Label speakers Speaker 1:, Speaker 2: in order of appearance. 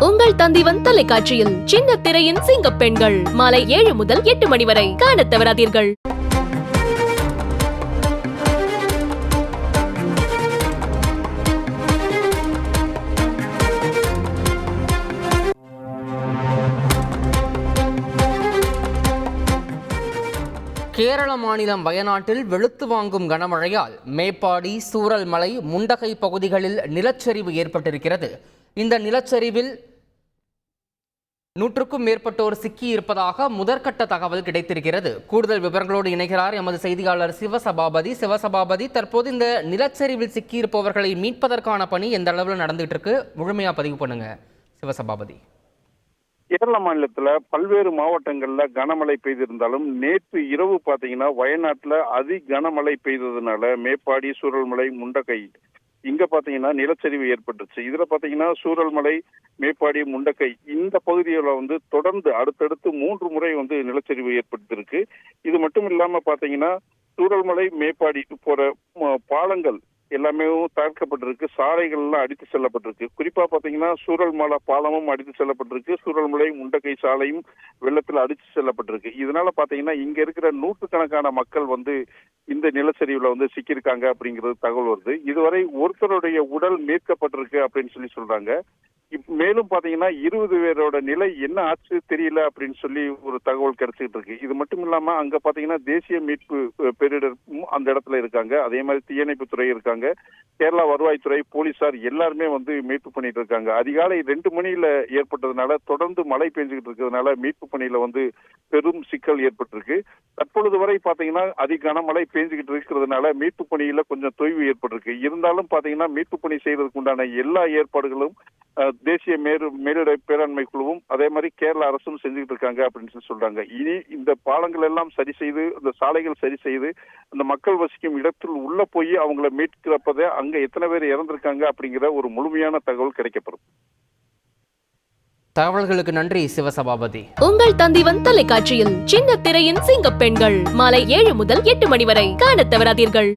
Speaker 1: உங்கள் தந்திவன் தொலைக்காட்சியில் சின்ன திரையின் சிங்க பெண்கள் மாலை 7 முதல் 8 மணி வரை காணத் தவறாதீர்கள்.
Speaker 2: கேரள மாநிலம் வயநாட்டில் வெளுத்து வாங்கும் கனமழையால் மேப்பாடி, சூரல்மலை, முண்டகை பகுதிகளில் நிலச்சரிவு ஏற்பட்டிருக்கிறது. இந்த நிலச்சரிவில் 100க்கும் மேற்பட்டோர் சிக்கியிருப்பதாக முதற்கட்ட தகவல் கிடைத்திருக்கிறது. கூடுதல் விவரங்களோடு இணைகிறார் எமது செய்தியாளர் சிவசபாபதி. தற்போது இந்த நிலச்சரிவில் சிக்கியிருப்பவர்களை மீட்பதற்கான பணி எந்த அளவில் நடந்துட்டு இருக்கு, முழுமையா பதிவு பண்ணுங்க சிவசபாபதி.
Speaker 3: கேரள மாநிலத்துல பல்வேறு மாவட்டங்கள்ல கனமழை பெய்திருந்தாலும் நேற்று இரவு பாத்தீங்கன்னா வயநாட்டுல கனமழை பெய்ததுனால மேப்பாடி, சூரல்மலை, முண்டகை இங்க பாத்தீங்கன்னா நிலச்சரிவு ஏற்பட்டுச்சு. இதுல பாத்தீங்கன்னா சூரல்மலை, மேப்பாடி, முண்டகை இந்த பகுதிகளை தொடர்ந்து அடுத்தடுத்து 3 முறை நிலச்சரிவு ஏற்பட்டிருக்கு. இது மட்டும் இல்லாம பாத்தீங்கன்னா சூரல்மலை, மேப்பாடி போற பாலங்கள் எல்லாமே தகர்க்கப்பட்டிருக்கு. சாலைகள் எல்லாம் அடித்து செல்லப்பட்டிருக்கு. குறிப்பா பாத்தீங்கன்னா சூரல்மலை பாலமும் அடித்து செல்லப்பட்டிருக்கு. சூரல்மலை, முண்டகை சாலையும் வெள்ளத்துல அடித்து செல்லப்பட்டிருக்கு. இதனால பாத்தீங்கன்னா இங்க இருக்கிற நூற்றுக்கணக்கான மக்கள் இந்த நிலச்சரிவுல சிக்கியிருக்காங்க அப்படிங்கிறது தகவல் வருது. இதுவரை ஒருத்தருடைய உடல் மீட்கப்பட்டிருக்கு அப்படின்னு சொல்றாங்க. மேலும் பாத்தீங்கன்னா 20 பேரோட நிலை என்ன ஆச்சு தெரியல அப்படின்னு ஒரு தகவல் கிடைச்சிட்டு இருக்கு. இது மட்டும் இல்லாம அங்க பாத்தீங்கன்னா தேசிய மீட்பு பேரிடர் அந்த இடத்துல இருக்காங்க. அதே மாதிரி தீயணைப்பு துறை இருக்காங்க, கேரளா வருவாய்த்துறை, போலீசார் எல்லாருமே மீட்பு பண்ணிட்டு இருக்காங்க. அதிகாலை 2 மணியில ஏற்பட்டதுனால தொடர்ந்து மழை பெஞ்சுக்கிட்டு இருக்கிறதுனால மீட்பு பணியில பெரும் சிக்கல் ஏற்பட்டிருக்கு. தற்பொழுது வரை பாத்தீங்கன்னா கனமழை பெஞ்சுக்கிட்டு இருக்கிறதுனால மீட்பு பணியில கொஞ்சம் தொய்வு ஏற்பட்டிருக்கு. இருந்தாலும் பாத்தீங்கன்னா மீட்பு பணி செய்வதற்கு உண்டான எல்லா ஏற்பாடுகளும் தேசிய மேலிட பேராண்மை குழுவும் அதே மாதிரி கேரள அரசும் செஞ்சுக்கிட்டு இருக்காங்க அப்படின்னு சொல்றாங்க. இனி இந்த பாலங்கள் எல்லாம் சரி செய்து, இந்த சாலைகள் சரி செய்து, அந்த மக்கள் வசிக்கும் இடத்தில் உள்ள போய் அவங்களை மீட்கிறப்பதே அங்க எத்தனை பேர் இறந்திருக்காங்க அப்படிங்கிற ஒரு முழுமையான தகவல் கிடைக்கப்படும்.
Speaker 2: தகவல்களுக்கு நன்றி சிவசபாபதி.
Speaker 1: உங்கள் தந்திவன் தொலைக்காட்சியில் சின்ன திரையின் சிங்க பெண்கள் மாலை 7 முதல் 8 மணி வரை காணத் தவறாதீர்கள்.